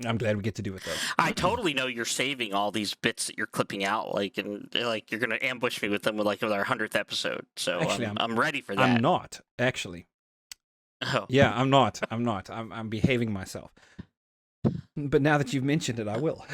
I'm glad we get to do it, though. I totally know you're saving all these bits that you're clipping out, and you're gonna ambush me with them with our 100th episode. So Actually, I'm ready for that. I'm not, actually. Oh. Yeah, I'm not. I'm behaving myself. But now that you've mentioned it, I will.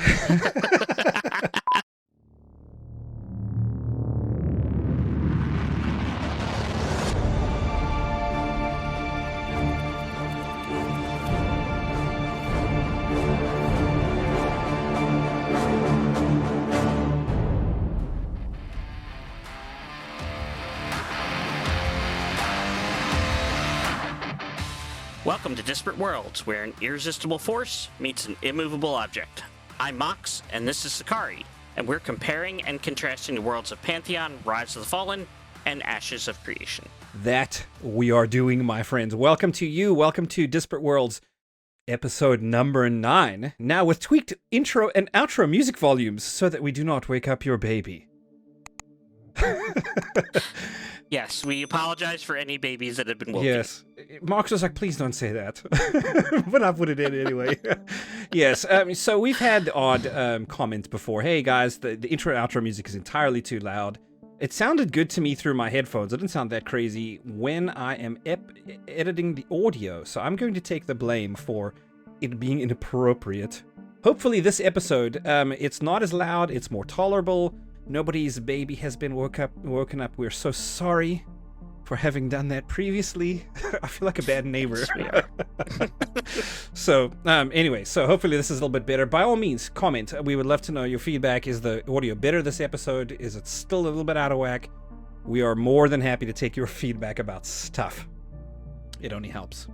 Welcome to Disparate Worlds, where an irresistible force meets an immovable object. I'm Mox, and this is Sechari, and we're comparing and contrasting the worlds of Pantheon, Rise of the Fallen, and Ashes of Creation. That we are doing, my friends. Welcome to you. Welcome to Disparate Worlds, episode number 9. Now with tweaked intro and outro music volumes, so that we do not wake up your baby. Yes, we apologize for any babies that have been woken. Yes. Marx was like, please don't say that. But I put it in anyway. Yes. So we've had odd comments before. Hey, guys, the intro and outro music is entirely too loud. It sounded good to me through my headphones. It didn't sound that crazy when I am editing the audio. So I'm going to take the blame for it being inappropriate. Hopefully this episode, it's not as loud. It's more tolerable. Nobody's baby has been woken up. We're so sorry for having done that previously. I feel like a bad neighbor. So, anyway, so hopefully this is a little bit better. By all means, comment. We would love to know your feedback. Is the audio better this episode? Is it still a little bit out of whack? We are more than happy to take your feedback about stuff. It only helps.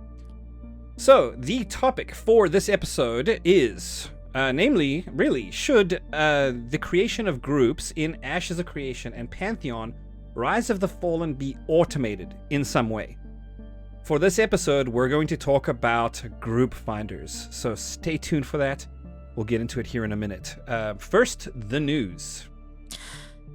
So, the topic for this episode is... namely, really, should the creation of groups in Ashes of Creation and Pantheon, Rise of the Fallen be automated in some way? For this episode, we're going to talk about group finders, so stay tuned for that. We'll get into it here in a minute. First, the news.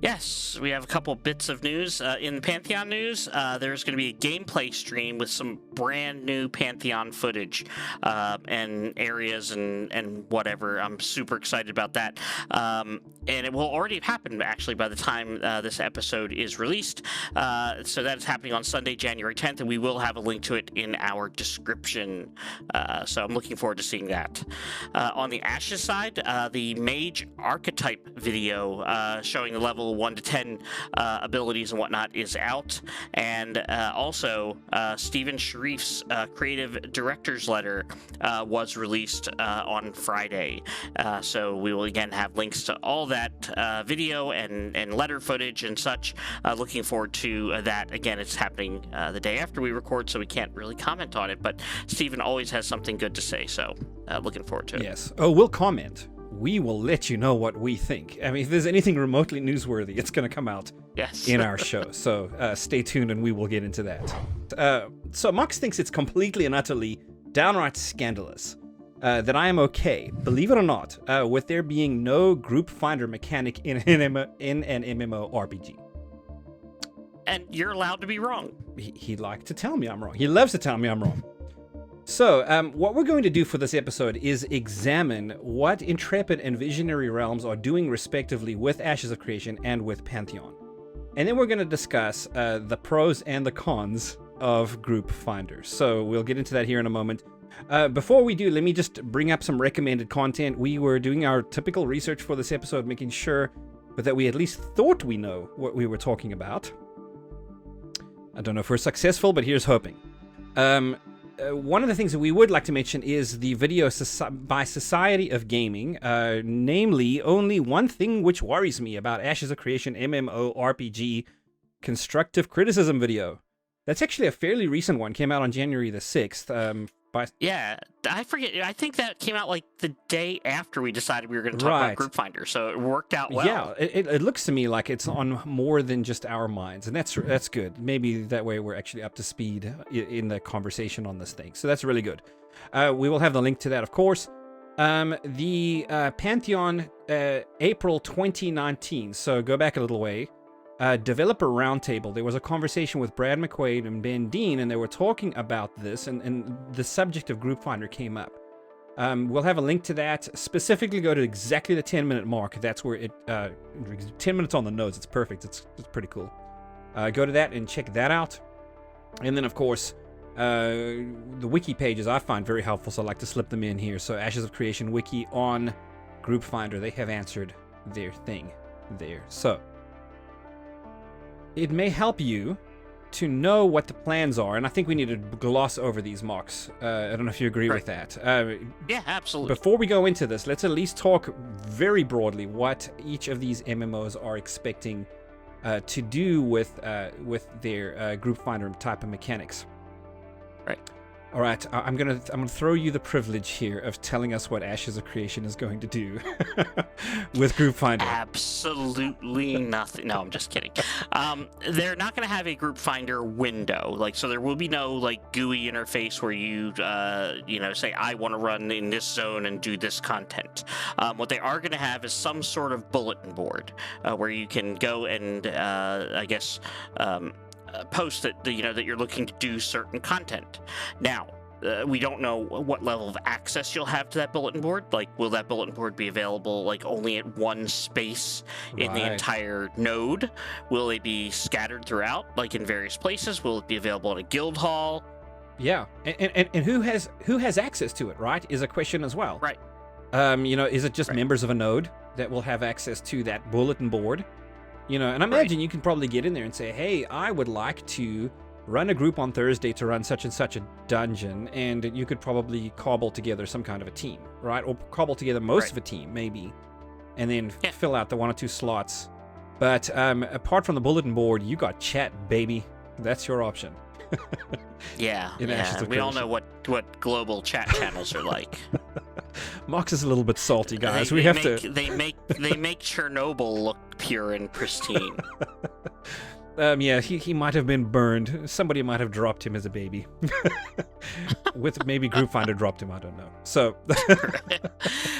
Yes, we have a couple bits of news. In Pantheon news, there's going to be a gameplay stream with some brand new Pantheon footage and areas and whatever. I'm super excited about that. And it will already have happened, actually, by the time this episode is released. So that is happening on Sunday, January 10th, and we will have a link to it in our description. So I'm looking forward to seeing that. On the Ashes side, the Mage Archetype video showing the level 1 to 10 abilities and whatnot is out, and also Stephen Sharif's creative director's letter was released on Friday, so we will again have links to all that video and letter footage and such. Looking forward to that. Again, it's happening the day after we record, so we can't really comment on it, but Stephen always has something good to say, so looking forward to it. Yes. Oh, we'll comment. We will let you know what we think. I mean, if there's anything remotely newsworthy, it's going to come out in our show. So stay tuned and we will get into that. So Mox thinks it's completely and utterly downright scandalous that I am okay, believe it or not, with there being no group finder mechanic in an MMO RPG. And you're allowed to be wrong. He'd like to tell me I'm wrong. He loves to tell me I'm wrong. So, what we're going to do for this episode is examine what Intrepid and Visionary Realms are doing respectively with Ashes of Creation and with Pantheon. And then we're going to discuss the pros and the cons of group finders. So, we'll get into that here in a moment. Before we do, let me just bring up some recommended content. We were doing our typical research for this episode, making sure that we at least thought we know what we were talking about. I don't know if we're successful, but here's hoping. One of the things that we would like to mention is the video by Society of Gaming, namely, only one thing which worries me about Ashes of Creation MMORPG constructive criticism video. That's actually a fairly recent one, came out on January the 6th. Yeah, I forget. I think that came out like the day after we decided we were going to talk about Group Finder, so it worked out well. Yeah, it looks to me like it's on more than just our minds, and that's good. Maybe that way we're actually up to speed in the conversation on this thing, so that's really good. We will have the link to that, of course. The Pantheon, April 2019, so go back a little way. Developer Roundtable, there was a conversation with Brad McQuaid and Ben Dean, and they were talking about this, and the subject of Group Finder came up. We'll have a link to that. Specifically, go to exactly the 10-minute mark. That's where it 10 minutes on the nose. It's perfect. It's pretty cool. Go to that and check that out. And then, of course, the wiki pages I find very helpful, so I like to slip them in here. So Ashes of Creation wiki on Group Finder, they have answered their thing there. So it may help you to know what the plans are, and I think we need to gloss over these mocks. I don't know if you agree with that. Yeah, absolutely. Before we go into this, let's at least talk very broadly what each of these MMOs are expecting to do with their Group Finder type of mechanics. Right. All right, I'm gonna throw you the privilege here of telling us what Ashes of Creation is going to do with Group Finder. Absolutely nothing. No, I'm just kidding. They're not going to have a Group Finder window, so there will be no GUI interface where you say I want to run in this zone and do this content. What they are going to have is some sort of bulletin board where you can go and post that that you're looking to do certain content. Now, we don't know what level of access you'll have to that bulletin board. Will that bulletin board be available only at one space in the entire node? Will it be scattered throughout, in various places? Will it be available in a guild hall? Yeah, and who has access to it? Right, is a question as well. Right. Is it just members of a node that will have access to that bulletin board? And I imagine you can probably get in there and say, hey, I would like to run a group on Thursday to run such and such a dungeon, and you could probably cobble together some kind of a team, right? Or cobble together most of a team, maybe, and then fill out the 1 or 2 slots. But apart from the bulletin board, you got chat, baby. That's your option. Yeah. We all know what global chat channels are like. Mox is a little bit salty, guys. They make Chernobyl look pure and pristine. He might have been burned. Somebody might have dropped him as a baby. With maybe Group Finder dropped him, I don't know. So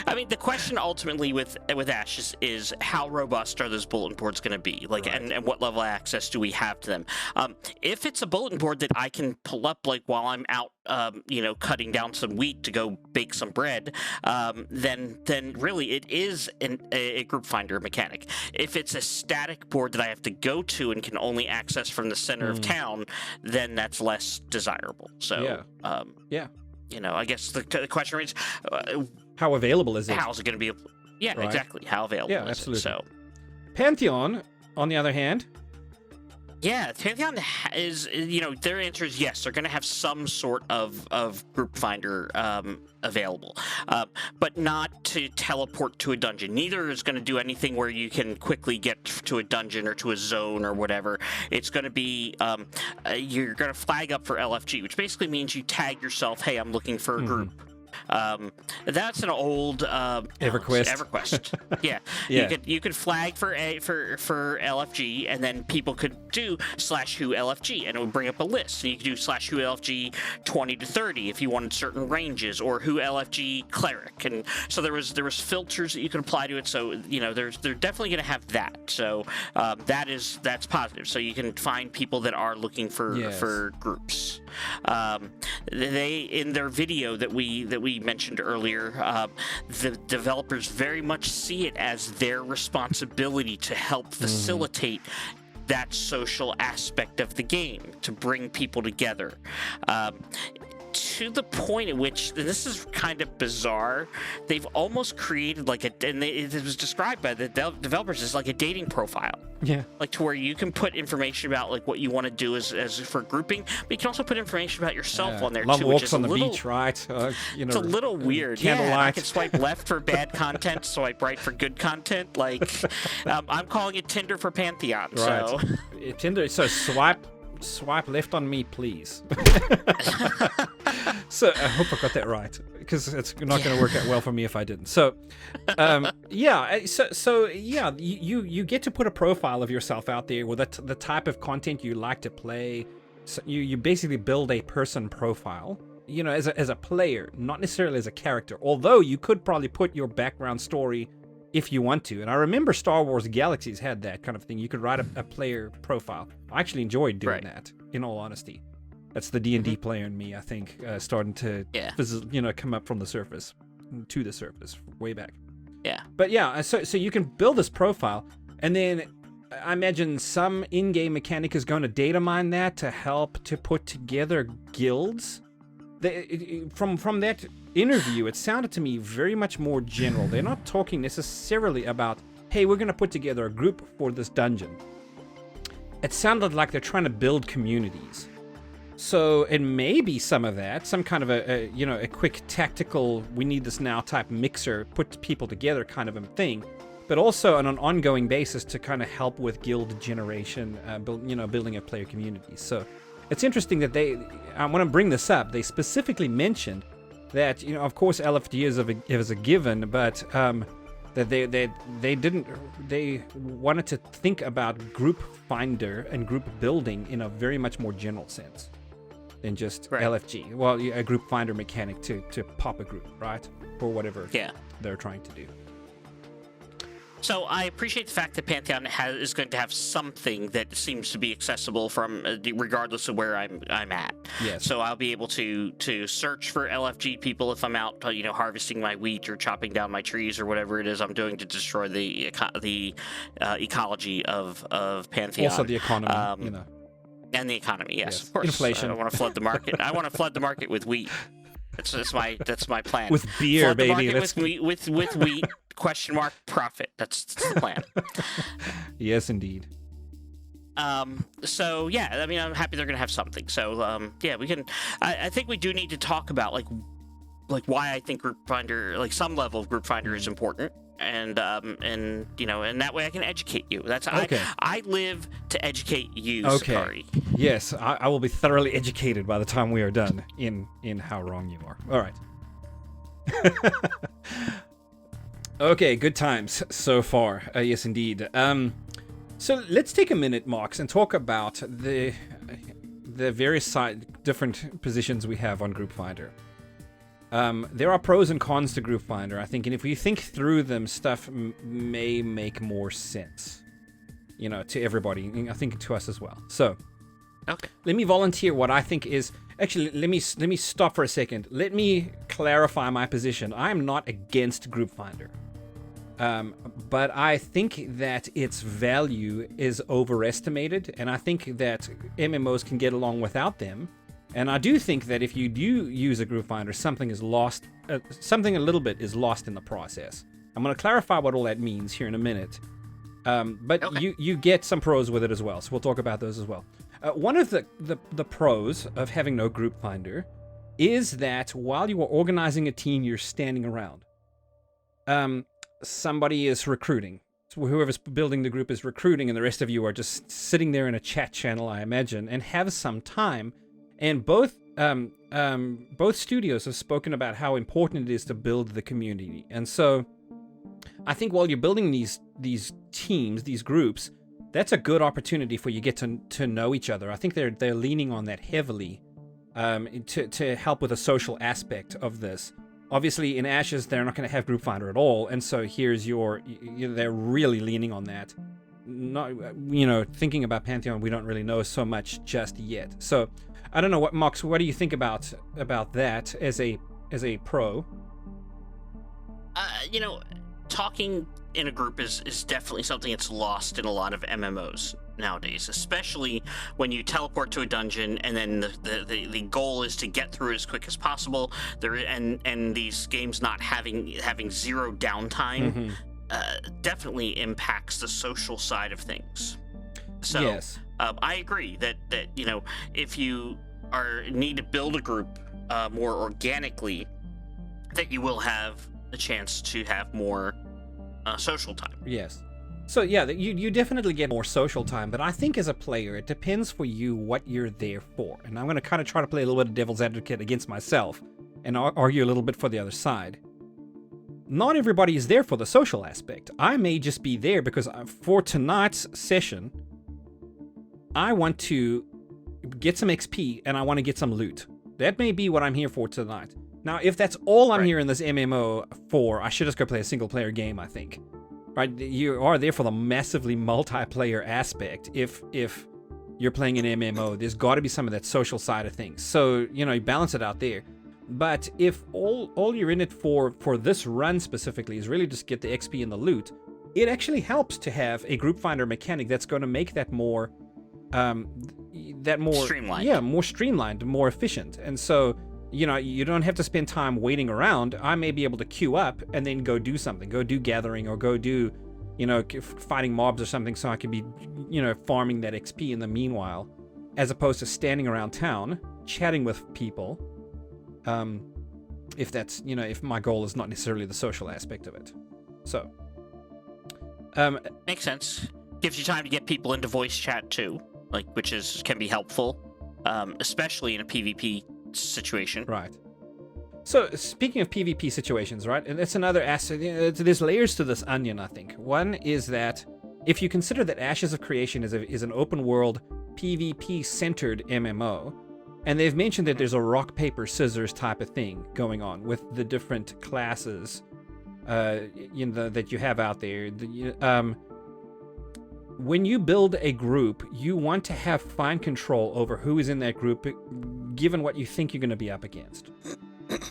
I mean, the question ultimately with Ashes is how robust are those bulletin boards going to be? And what level of access do we have to them? If it's a bulletin board that I can pull up while I'm out cutting down some wheat to go bake some bread, then really it is a Group Finder mechanic. If it's a static board that I have to go to and can only access from the center of town, then that's less desirable. So, I guess the question is, how available is it? How's it going to be? Yeah, exactly. How available is absolutely. it? So, Pantheon, on the other hand. Yeah, Pantheon is, their answer is yes, they're going to have some sort of Group Finder available, but not to teleport to a dungeon. Neither is going to do anything where you can quickly get to a dungeon or to a zone or whatever. It's going to be, you're going to flag up for LFG, which basically means you tag yourself, hey, I'm looking for a group. That's an old EverQuest. Yeah. You could flag for LFG, and then people could do /who LFG, and it would bring up a list. And you could do /who LFG 20 to 30 if you wanted certain ranges, or who LFG cleric. And so there was filters that you could apply to it. So they're definitely going to have that. So that's positive. So you can find people that are looking for groups. They, in their video that we mentioned earlier, the developers very much see it as their responsibility to help facilitate that social aspect of the game, to bring people together. To the point at which, and this is kind of bizarre, they've almost created it was described by the developers as a dating profile. Yeah. To where you can put information about what you want to do as for grouping, but you can also put information about yourself on there Love too. walks which is on the beach, right? It's a little weird. Candlelight. Yeah, I can swipe left for bad content, swipe right for good content. I'm calling it Tinder for Pantheon. Right. So Tinder. So swipe left on me, please. So I hope I got that right, because it's not going to work out well for me if I didn't. So, you get to put a profile of yourself out there with the type of content you like to play. So you basically build a person profile, as a player, not necessarily as a character. Although you could probably put your background story if you want to. And I remember Star Wars Galaxies had that kind of thing. You could write a player profile. I actually enjoyed doing that, in all honesty. That's the D&D player in me, I think, starting to come up from the surface. to the surface way back. Yeah. But yeah, so you can build this profile, and then I imagine some in-game mechanic is going to data mine that to help to put together guilds. From that interview, it sounded to me very much more general. They're not talking necessarily about, hey, we're going to put together a group for this dungeon. It sounded like they're trying to build communities. So it may be some of that, some kind of a quick tactical, we need this now type mixer, put people together kind of a thing, but also on an ongoing basis to kind of help with guild generation, building of player communities. So it's interesting that I want to bring this up. They specifically mentioned that, of course, LFG is a given, but that they wanted to think about group finder and group building in a very much more general sense than just LFG. Well, a group finder mechanic to pop a group, right? For whatever they're trying to do. So I appreciate the fact that Pantheon is going to have something that seems to be accessible from regardless of where I'm at. Yes. So I'll be able to search for LFG people if I'm out, harvesting my wheat or chopping down my trees or whatever it is I'm doing to destroy the ecology of Pantheon. Also the economy, And the economy, yes. Of course. Inflation. I want to flood the market. I want to flood the market with wheat. That's my plan. With beer, flood baby. With wheat. Question mark profit. That's the plan. Yes, indeed. So yeah, I mean, I'm happy they're gonna have something. So yeah, we can. I think we do need to talk about like why I think group finder, like some level of group finder, is important. And and that way I can educate you. That's okay. I live to educate you, Sechari. Yes, I will be thoroughly educated by the time we are done in how wrong you are. All right. Okay, good times so far. Yes, indeed. So let's take a minute, Mox, and talk about the various different positions we have on Group Finder. There are pros and cons to Group Finder, I think, and if we think through them, stuff may make more sense, to everybody. I think to us as well. So, let me volunteer what I think is. Actually, let me stop for a second. Let me clarify my position. I am not against Group Finder, but I think that its value is overestimated, and I think that MMOs can get along without them. And I do think that if you do use a group finder, something is lost. Something a little bit is lost in the process. I'm going to clarify what all that means here in a minute. But you get some pros with it as well, so we'll talk about those as well. One of the pros of having no group finder is that while you are organizing a team, you're standing around. Somebody is recruiting. So whoever's building the group is recruiting, and the rest of you are just sitting there in a chat channel, I imagine, and have some time. And both studios have spoken about how important it is to build the community. And so I think while you're building these teams, these groups, that's a good opportunity for you get to know each other. I think they're leaning on that heavily to help with the social aspect of this. Obviously, in Ashes, they're not going to have Group Finder at all, and so they're really leaning on that. Not, thinking about Pantheon, we don't really know so much just yet. So I don't know, Mox, what do you think about that as a pro? Talking in a group is definitely something that's lost in a lot of MMOs nowadays, especially when you teleport to a dungeon and then the goal is to get through it as quick as possible. And these games not having zero downtime definitely impacts the social side of things. So yes. I agree that if you need to build a group more organically, that you will have a chance to have more social time. Yes. So yeah, you definitely get more social time, but I think as a player, it depends for you what you're there for. And I'm going to kind of try to play a little bit of devil's advocate against myself and argue a little bit for the other side. Not everybody is there for the social aspect. I may just be there because for tonight's session, I want to get some XP and I want to get some loot. That may be what I'm here for tonight. Now, if that's all I'm here in this MMO for, I should just go play a single-player game, I think. Right? You are there for the massively multiplayer aspect. If you're playing an MMO, there's got to be some of that social side of things. So, you balance it out there. But if all you're in it for this run specifically is really just get the XP and the loot, it actually helps to have a group finder mechanic that's going to make that more streamlined. Yeah, more streamlined, more efficient. And so, you don't have to spend time waiting around. I may be able to queue up and then go do something, go do gathering, or go do, fighting mobs or something, so I can be, farming that XP in the meanwhile, as opposed to standing around town chatting with people. If that's, if my goal is not necessarily the social aspect of it. So, makes sense. Gives you time to get people into voice chat too, which can be helpful, especially in a PvP situation. Right. So, speaking of PvP situations, right, and that's another aspect. There's layers to this onion, I think. One is that if you consider that Ashes of Creation is an open world PvP centered MMO, and they've mentioned that there's a rock, paper, scissors type of thing going on with the different classes that you have out there. When you build a group, you want to have fine control over who is in that group, given what you think you're going to be up against.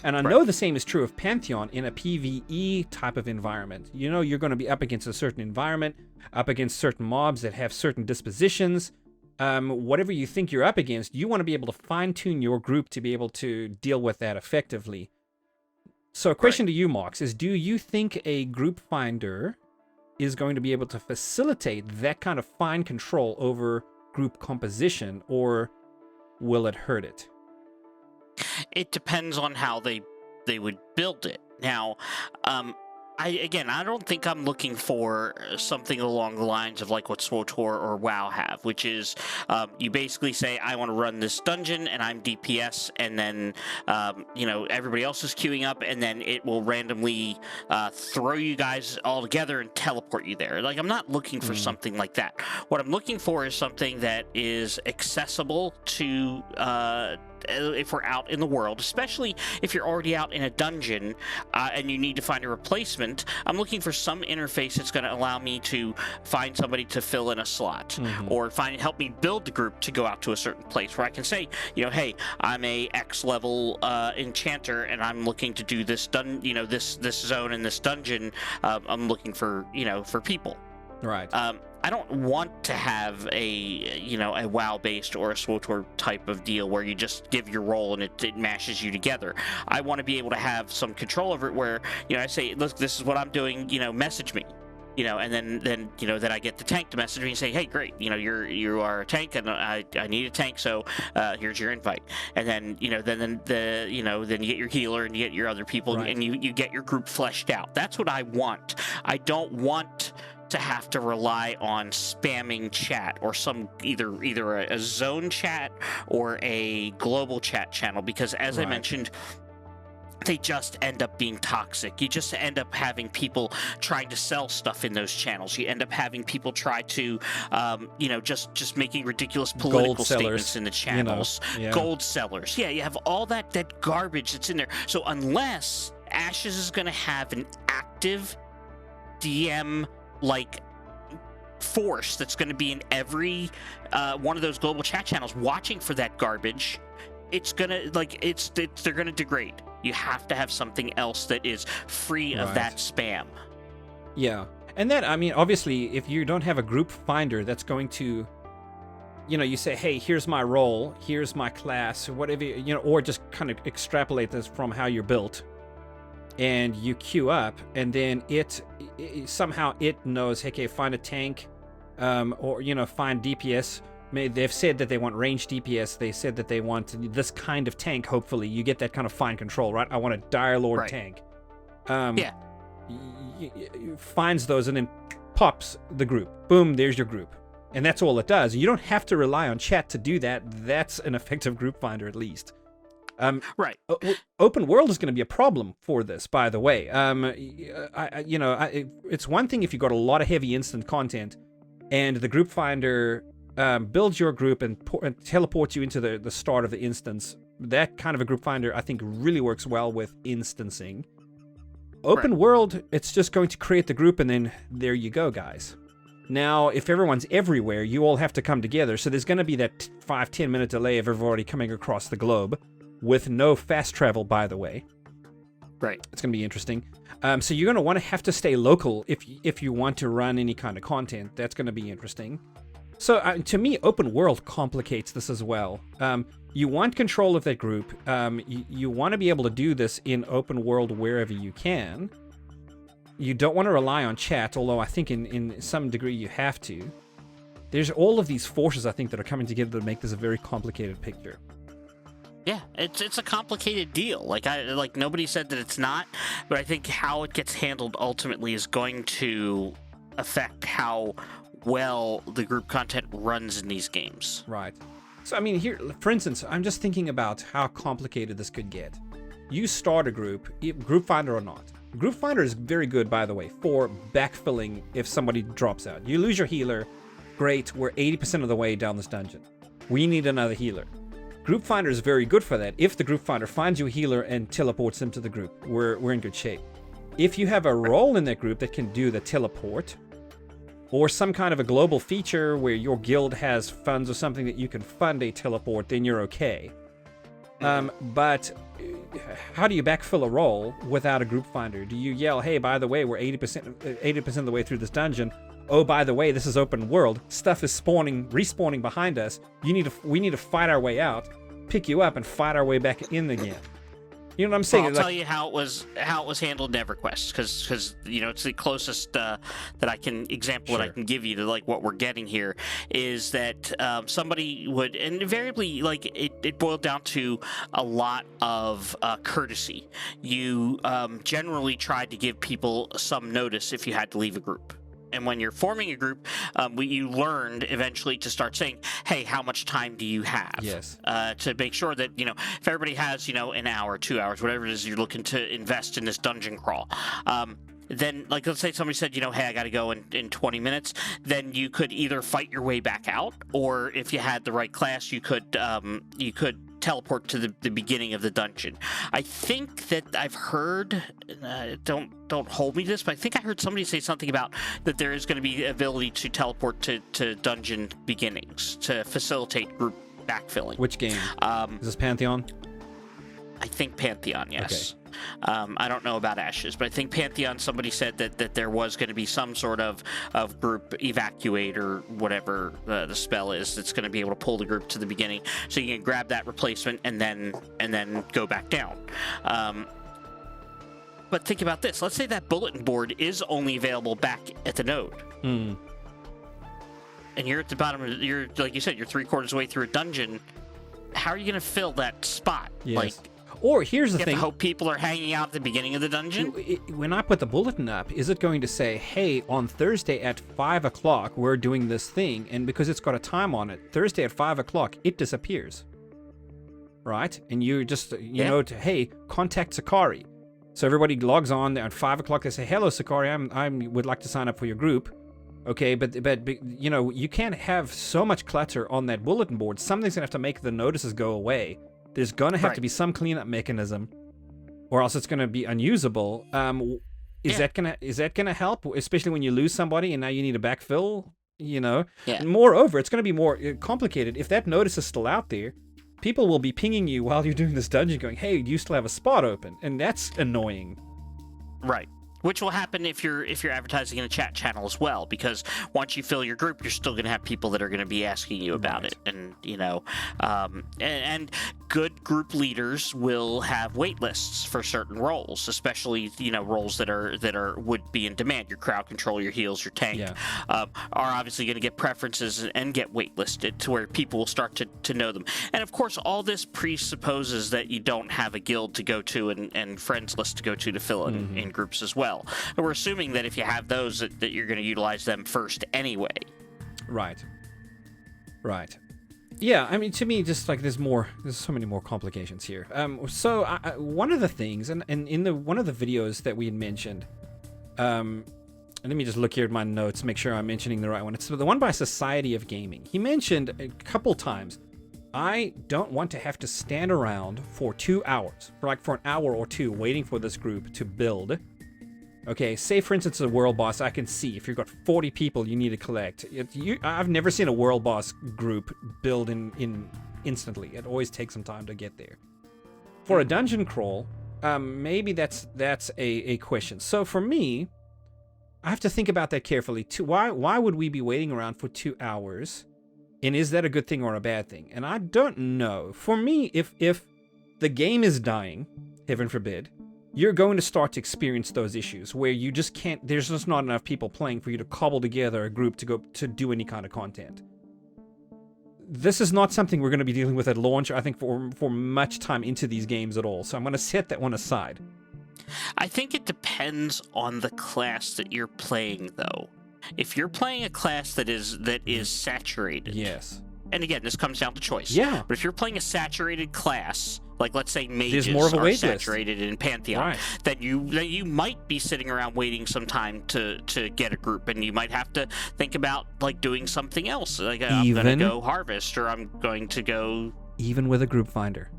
And I know the same is true of Pantheon in a PvE type of environment. You're going to be up against a certain environment, up against certain mobs that have certain dispositions. Whatever you think you're up against, you want to be able to fine-tune your group to be able to deal with that effectively. So a question to you, Mox, is do you think a group finder is going to be able to facilitate that kind of fine control over group composition, or will it hurt it? It depends on how they would build it. Now, I don't think I'm looking for something along the lines of like what SWTOR or WoW have, which is you basically say, I want to run this dungeon and I'm DPS, and then everybody else is queuing up, and then it will randomly throw you guys all together and teleport you there. Like, I'm not looking for something like that. What I'm looking for is something that is accessible to if we're out in the world, especially if you're already out in a dungeon and you need to find a replacement. I'm looking for some interface that's going to allow me to find somebody to fill in a slot, or help me build the group to go out to a certain place where I can say, hey, I'm a X level enchanter and I'm looking to do this this zone in this dungeon. I'm looking for people. Right. I don't want to have a WoW-based or a SWTOR type of deal where you just give your role and it mashes you together. I want to be able to have some control over it where, I say, look, this is what I'm doing, message me. And then I get the tank to message me and say, hey, great, you are a tank and I need a tank, so here's your invite. And then then you get your healer and you get your other people, and you get your group fleshed out. That's what I want. I don't want to have to rely on spamming chat or some either a zone chat or a global chat channel, because as I mentioned, they just end up being toxic. You just end up having people trying to sell stuff in those channels. You end up having people try to, just making ridiculous political statements in the channels. Gold sellers. Yeah, you have all that garbage that's in there. So unless Ashes is going to have an active DM force that's going to be in every one of those global chat channels watching for that garbage, it's gonna they're gonna degrade. You have to have something else that is free of that spam. Yeah, and that, obviously, if you don't have a group finder that's going to, you say, hey, here's my role, here's my class, whatever, or just kind of extrapolate this from how you're built, and you queue up, and then it somehow it knows, hey, okay, find a tank, or find DPS. They've said that they want range DPS. They said that they want this kind of tank. Hopefully, you get that kind of fine control, right? I want a Dire Lord tank. Finds those and then pops the group. Boom, there's your group, and that's all it does. You don't have to rely on chat to do that. That's an effective group finder, at least. Open world is going to be a problem for this, by the way. It's one thing if you've got a lot of heavy instant content, and the group finder builds your group and teleports you into the start of the instance. That kind of a group finder, I think, really works well with instancing. Open world, it's just going to create the group, and then there you go, guys. Now, if everyone's everywhere, you all have to come together, so there's going to be that 5-10 minute delay of everybody coming across the globe. with no fast travel, by the way. Right. It's going to be interesting. So you're going to have to stay local if you want to run any kind of content. That's going to be interesting. So to me, open world complicates this as well. You want control of that group. You want to be able to do this in open world wherever you can. You don't want to rely on chat, although I think in some degree you have to. There's all of these forces, I think, that are coming together to make this a very complicated picture. Yeah, it's a complicated deal. Like nobody said that it's not, but I think how it gets handled ultimately is going to affect how well the group content runs in these games. Right. So I mean, here, for instance, I'm just thinking about how complicated this could get. You start a group finder or not. Group finder is very good, by the way, for backfilling if somebody drops out. You lose your healer, great. We're 80% of the way down this dungeon. We need another healer. Group Finder is very good for that. If the Group Finder finds you a healer and teleports them to the group, we're in good shape. If you have a role in that group that can do the teleport, or some kind of a global feature where your guild has funds or something that you can fund a teleport, then you're okay. But how do you backfill a role without a Group Finder? Do you yell, hey, by the way, we're 80% of the way through this dungeon. Oh, by the way, this is open world. Stuff is respawning behind us. We need to fight our way out, pick you up, and fight our way back in again. You know what I'm saying? Well, I'll tell you how it was handled in EverQuest, because it's the closest that I can that I can give you to like what we're getting here is that somebody would, and invariably like it boiled down to a lot of courtesy. You generally tried to give people some notice if you had to leave a group. And when you're forming a group, you learned eventually to start saying, hey, how much time do you have? Yes. To make sure that, if everybody has, an hour, 2 hours, whatever it is you're looking to invest in this dungeon crawl. Then, like, let's say somebody said, hey, I got to go in 20 minutes. Then you could either fight your way back out, or if you had the right class, you could teleport to the beginning of the dungeon. I think that I've heard, don't hold me to this, but I think I heard somebody say something about that there is going to be the ability to teleport to dungeon beginnings to facilitate group backfilling. Which game? Is this Pantheon? I think Pantheon, yes. Okay. I don't know about Ashes, but I think Pantheon, somebody said that there was going to be some sort of group evacuate or whatever the spell is that's going to be able to pull the group to the beginning, so you can grab that replacement and then go back down. But think about this. Let's say that bulletin board is only available back at the node. And you're at the bottom of you're like you said, you're 3/4 of the way through a dungeon. How are you going to fill that spot? Yes. Or here's the thing. You have to hope people are hanging out at the beginning of the dungeon? When I put the bulletin up, is it going to say, hey, on Thursday at 5 o'clock, we're doing this thing, and because it's got a time on it, Thursday at 5 o'clock, it disappears. Right? And you just, hey, contact Sechari. So everybody logs on at 5 o'clock, they say, hello, Sechari, I would like to sign up for your group. Okay, but you can't have so much clutter on that bulletin board. Something's going to have to make the notices go away. There's going to have to be some cleanup mechanism, or else it's going to be unusable. Is that gonna help, especially when you lose somebody and now you need a backfill? Yeah. Moreover, it's going to be more complicated. If that notice is still out there, people will be pinging you while you're doing this dungeon, going, "Hey, do you still have a spot open?" And that's annoying. Right. Which will happen if you're advertising in a chat channel as well, because once you fill your group, you're still going to have people that are going to be asking you about it, and and good group leaders will have wait lists for certain roles, especially roles that would be in demand. Your crowd control, your heals, your tank are obviously going to get preferences and get waitlisted to where people will start to know them. And of course, all this presupposes that you don't have a guild to go to and friends list to go to fill in groups as well. And we're assuming that if you have those, that you're going to utilize them first anyway. Right. Yeah, I mean, to me, just like there's so many more complications here. So one of the things, and in one of the videos that we had mentioned, and let me just look here at my notes, make sure I'm mentioning the right one. It's the one by Society of Gaming. He mentioned a couple times, I don't want to have to stand around for 2 hours, for an hour or two, waiting for this group to build. Okay, say for instance a world boss, I can see if you've got 40 people you need to collect. I've never seen a world boss group build in instantly. It always takes some time to get there. For a dungeon crawl, maybe that's a question. So for me, I have to think about that carefully too. Why would we be waiting around for 2 hours? And is that a good thing or a bad thing? And I don't know. For me, if the game is dying, heaven forbid, you're going to start to experience those issues where you just can't, there's just not enough people playing for you to cobble together a group to go to do any kind of content. This is not something we're going to be dealing with at launch, I think, for much time into these games at all. So I'm going to set that one aside. I think it depends on the class that you're playing, though. If you're playing a class that is saturated, yes, and again, this comes down to choice. Yeah. But if you're playing a saturated class, like let's say mages more of a are wait saturated in Pantheon, right, then you might be sitting around waiting some time to get a group, and you might have to think about like doing something else. Like I'm going to go harvest, or I'm going to go even with a group finder,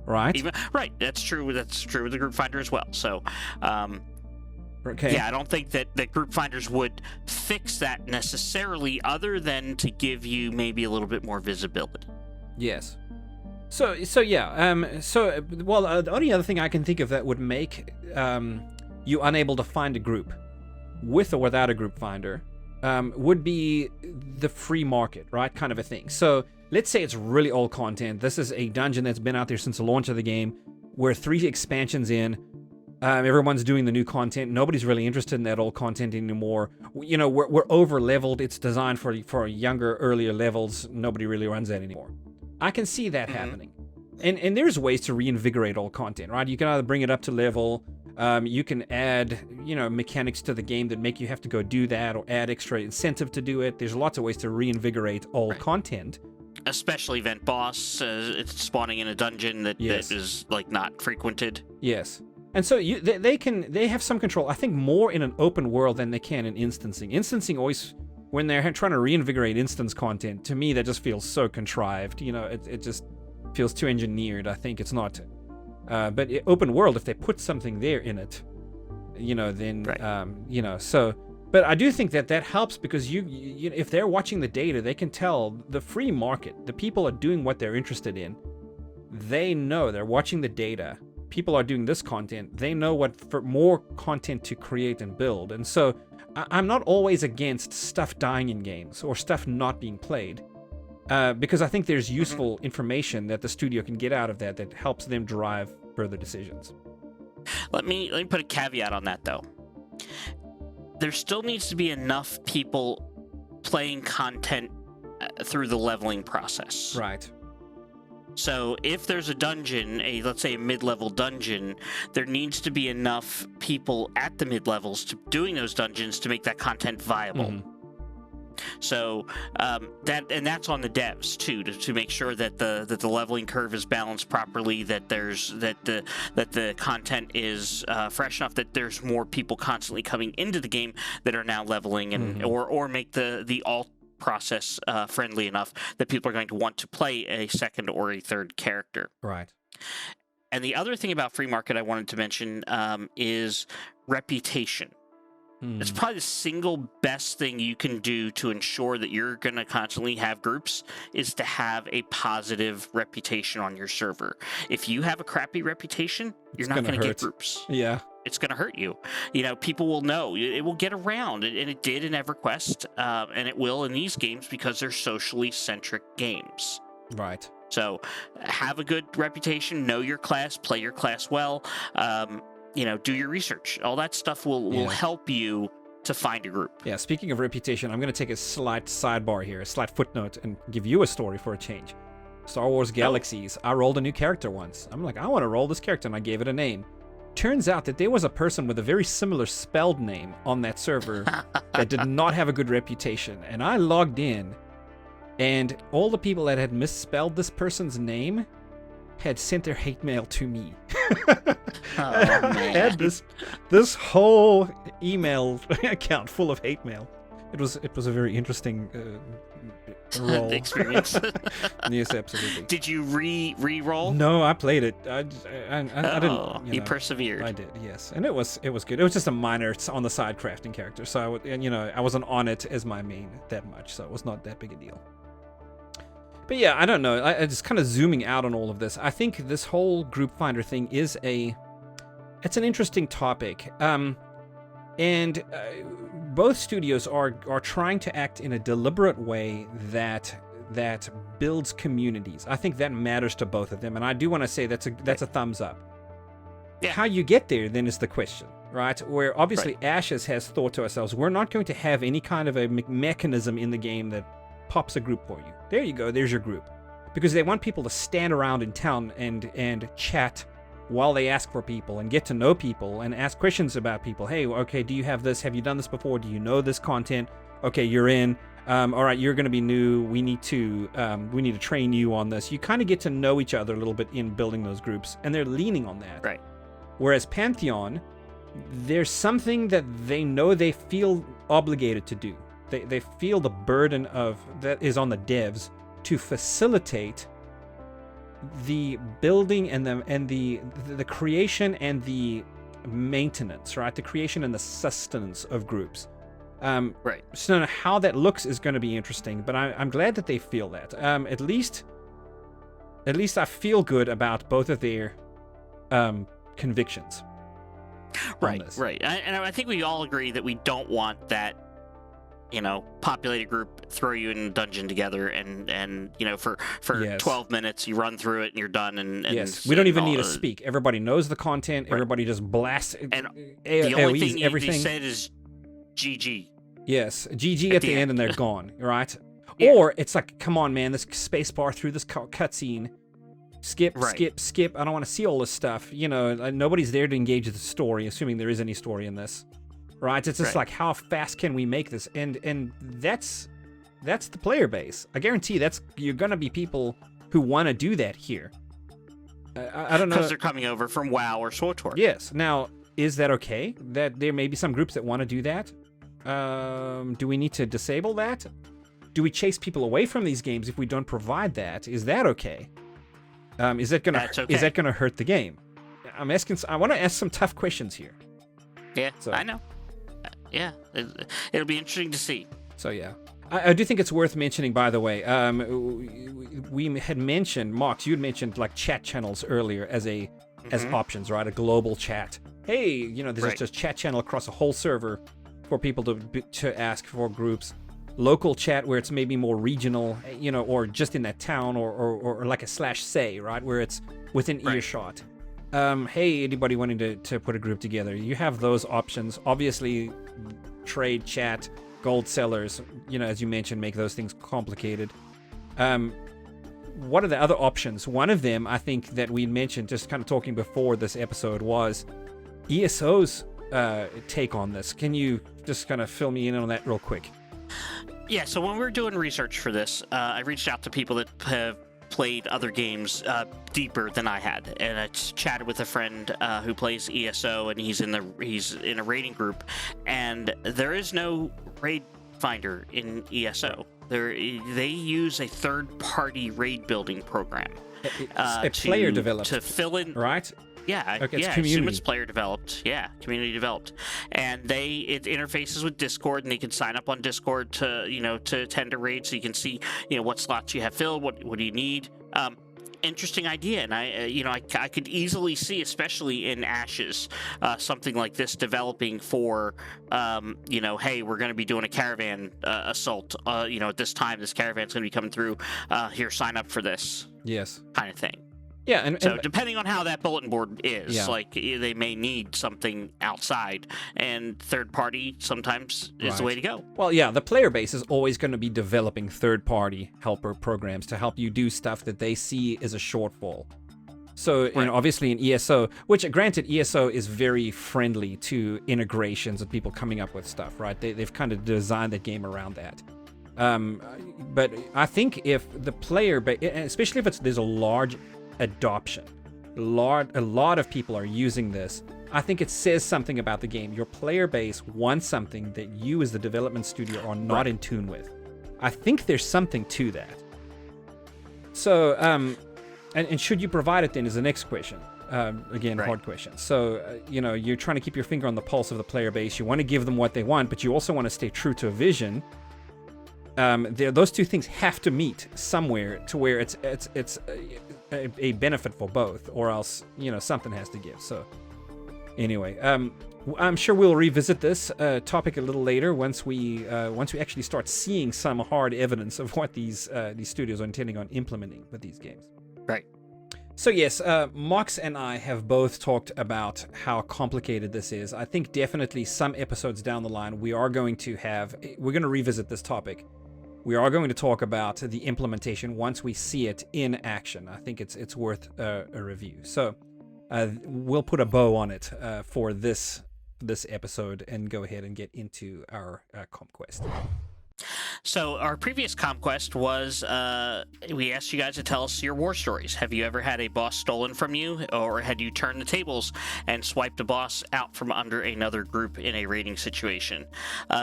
right? Right. That's true. That's true with the group finder as well. So. Okay. Yeah, I don't think that group finders would fix that necessarily, other than to give you maybe a little bit more visibility. Yes. So yeah. Well, the only other thing I can think of that would make you unable to find a group, with or without a group finder, would be the free market, right? Kind of a thing. So let's say it's really old content. This is a dungeon that's been out there since the launch of the game. We're 3 expansions in. Everyone's doing the new content. Nobody's really interested in that old content anymore. You know, we're over leveled. It's designed for younger, earlier levels. Nobody really runs that anymore. I can see that happening. And there's ways to reinvigorate old content, right? You can either bring it up to level. You can add, mechanics to the game that make you have to go do that, or add extra incentive to do it. There's lots of ways to reinvigorate old content. Especially event boss, it's spawning in a dungeon that is like not frequented. Yes. And so they have some control, I think, more in an open world than they can in instancing. Instancing always, when they're trying to reinvigorate instance content, to me that just feels so contrived. It just feels too engineered. I think it's not. But open world, if they put something there in it, then right. So. But I do think that helps, because you if they're watching the data, they can tell the free market, the people are doing what they're interested in. They know, they're watching the data. People are doing this content. They know what for more content to create and build. And so I'm not always against stuff dying in games or stuff not being played, because I think there's useful information that the studio can get out of that helps them drive further decisions. Let me put a caveat on that, though. There still needs to be enough people playing content through the leveling process. Right. So if there's a dungeon, let's say a mid-level dungeon, there needs to be enough people at the mid-levels doing those dungeons to make that content viable. Mm-hmm. So that's on the devs too, to make sure that the leveling curve is balanced properly, that the content is fresh enough, that there's more people constantly coming into the game that are now leveling, and or make the alt process friendly enough that people are going to want to play a second or a third character. Right. And the other thing about free market I wanted to mention is reputation. It's probably the single best thing you can do to ensure that you're going to constantly have groups, is to have a positive reputation on your server. If you have a crappy reputation, you're not going to get groups. Yeah. It's going to hurt you. People will know. It will get around, and it did in EverQuest, and it will in these games, because they're socially centric games. Right. So have a good reputation, know your class, play your class well, do your research. All that stuff will help you to find a group. Yeah, speaking of reputation, I'm going to take a slight sidebar here, a slight footnote, and give you a story for a change. Star Wars Galaxies, I rolled a new character once. I'm like, I want to roll this character, and I gave it a name. Turns out that there was a person with a very similar spelled name on that server that did not have a good reputation. And I logged in, and all the people that had misspelled this person's name had sent their hate mail to me. I had this whole email account full of hate mail. It was a very interesting roll. Experience. Yes, absolutely. Did you re-roll? No, I played it. I didn't. You persevered. I did, yes, and it was good. It was just a minor on the side crafting character, so I wasn't on it as my main that much, so it was not that big a deal. But yeah, I don't know. I just kind of zooming out on all of this. I think this whole group finder thing is it's an interesting topic. And both studios are trying to act in a deliberate way that builds communities. I think that matters to both of them, and I do want to say that's a thumbs up. Yeah. How you get there then is the question, right? Where obviously Ashes has thought to ourselves, we're not going to have any kind of a mechanism in the game that pops a group for you. There you go, there's your group. Because they want people to stand around in town and chat while they ask for people and get to know people and ask questions about people. Hey, okay, do you have this? Have you done this before? Do you know this content? Okay, you're in. All right, you're going to be new. We need to train you on this. You kind of get to know each other a little bit in building those groups, and they're leaning on that. Right. Whereas Pantheon, there's something that they know they feel obligated to do. They feel the burden of that is on the devs to facilitate the building and the creation and the maintenance, right? The creation and the sustenance of groups. Right. So how that looks is going to be interesting, but I'm glad that they feel that. At least I feel good about both of their convictions. Right. And I think we all agree that we don't want that, populated group throw you in a dungeon together and for 12 minutes you run through it and you're done and yes, we don't even need to speak. Everybody knows the content. Right. Everybody just blasts and the only thing everything. They said is GG. Yes, GG at the end and they're gone, right? Yeah. Or it's like, come on, man, this space bar through this cutscene. Skip. I don't want to see all this stuff. Nobody's there to engage with the story, assuming there is any story in this. Right? It's just like, how fast can we make this? And that's the player base. I guarantee you're gonna be people who want to do that here. I don't know. Because they're coming over from WoW or SWTOR. Yes. Now, is that okay? That there may be some groups that want to do that? Do we need to disable that? Do we chase people away from these games if we don't provide that? Is that okay? Is that gonna hurt the game? I want to ask some tough questions here. Yeah, so. I know. Yeah, it'll be interesting to see. So yeah, I do think it's worth mentioning. By the way, we had mentioned, Mox, you had mentioned like chat channels earlier as options, right? A global chat. Hey, there's just a chat channel across a whole server for people to ask for groups. Local chat where it's maybe more regional, or just in that town, or like a /say, right, where it's within earshot. Hey, anybody wanting to put a group together, you have those options. Obviously, trade, chat, gold sellers, as you mentioned, make those things complicated. What are the other options? One of them, I think, that we mentioned, just kind of talking before this episode, was ESO's take on this. Can you just kind of fill me in on that real quick? Yeah, so when we were doing research for this, I reached out to people that have played other games deeper than I had, and I chatted with a friend who plays ESO, and he's in a raiding group, and there is no raid finder in ESO. They use a third-party raid building program. A player developed to fill in, right? Yeah, okay, I assume it's player developed. Yeah, community developed, and it interfaces with Discord, and they can sign up on Discord to attend a raid, so you can see what slots you have filled, what do you need. Interesting idea, and I could easily see, especially in Ashes, something like this developing for hey, we're going to be doing a caravan assault. At this time, this caravan's going to be coming through. Here, sign up for this. Yes, kind of thing. Yeah, and depending on how that bulletin board is, like they may need something outside, and third party sometimes is the way to go. Well, yeah, the player base is always going to be developing third party helper programs to help you do stuff that they see as a shortfall. So, obviously in ESO, which granted ESO is very friendly to integrations and people coming up with stuff, right? They've kind of designed the game around that. But I think if the player base, especially if there's a large adoption, a lot of people are using this, I think it says something about the game. Your player base wants something that you as the development studio are not in tune with. I think there's something to that. So and should you provide it then is the next question. Again, hard question. So you're trying to keep your finger on the pulse of the player base. You want to give them what they want, but you also want to stay true to a vision. those two things have to meet somewhere to where it's a benefit for both, or else something has to give. So anyway, I'm sure we'll revisit this topic a little later once we actually start seeing some hard evidence of what these studios are intending on implementing with these games. Right. So yes, Mox and I have both talked about how complicated this is. I think definitely some episodes down the line we're going to revisit this topic. We are going to talk about the implementation once we see it in action. I think it's worth a review. So we'll put a bow on it for this episode and go ahead and get into our Comquest. So our previous Comquest was, we asked you guys to tell us your war stories. Have you ever had a boss stolen from you, or had you turned the tables and swiped a boss out from under another group in a raiding situation?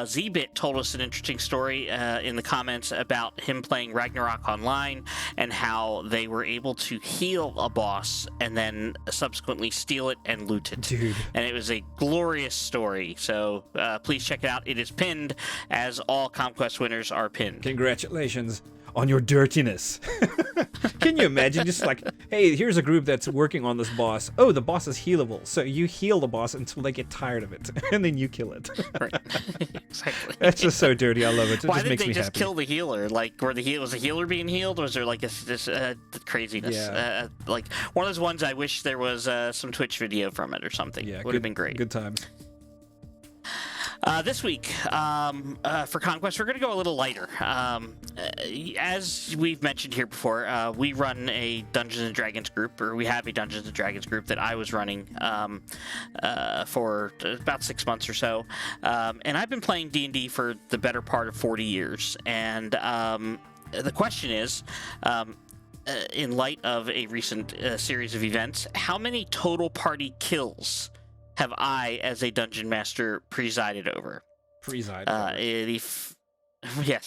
Z-Bit told us an interesting story in the comments about him playing Ragnarok Online and how they were able to heal a boss and then subsequently steal it and loot it. Dude. And it was a glorious story. So please check it out. It is pinned, as all Comquest winners are pinned. Congratulations on your dirtiness. Can you imagine just like, hey, here's a group that's working on this boss. Oh, the boss is healable. So you heal the boss until they get tired of it, and then you kill it. Right. Exactly. That's just so dirty. I love it. Why just didn't makes they me just happy. kill the healer? Like, was the healer being healed? Was there like this craziness? Yeah. Like one of those ones I wish there was some Twitch video from it or something. Yeah, would have been great. Good times. This week, for Conquest, we're going to go a little lighter. As we've mentioned here before, we run a Dungeons & Dragons group, or we have a Dungeons & Dragons group that I was running for about 6 months or so. And I've been playing D&D for the better part of 40 years. And the question is, in light of a recent series of events, how many total party kills have I, as a dungeon master, presided over? Yes,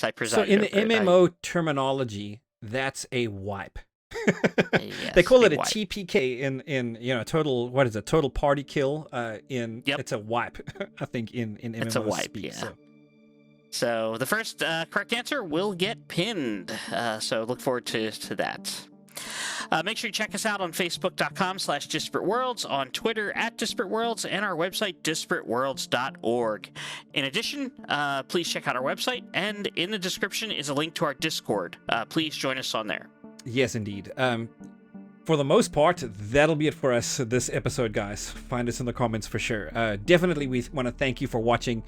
I presided. So in the over MMO terminology, that's a wipe. Yes, they call it a wipe. TPK in total. What is it? Total party kill. Yep. It's a wipe. I think in MMO It's a wipe. speak, Yeah. So the first correct answer will get pinned. So look forward to that. Make sure you check us out on Facebook.com/Disparate Worlds, on Twitter @Disparate Worlds, and our website, disparateworlds.org. In addition, please check out our website, and in the description is a link to our Discord. Please join us on there. Yes, indeed. For the most part, that'll be it for us this episode, guys. Find us in the comments for sure. Definitely, we want to thank you for watching.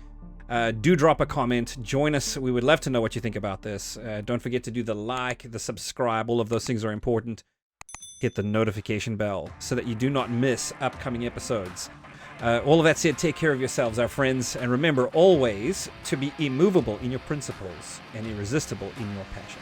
Do drop a comment. Join us. We would love to know what you think about this. Don't forget to do the like, the subscribe. All of those things are important. Hit the notification bell so that you do not miss upcoming episodes. All of that said, take care of yourselves, our friends, and remember always to be immovable in your principles and irresistible in your passion.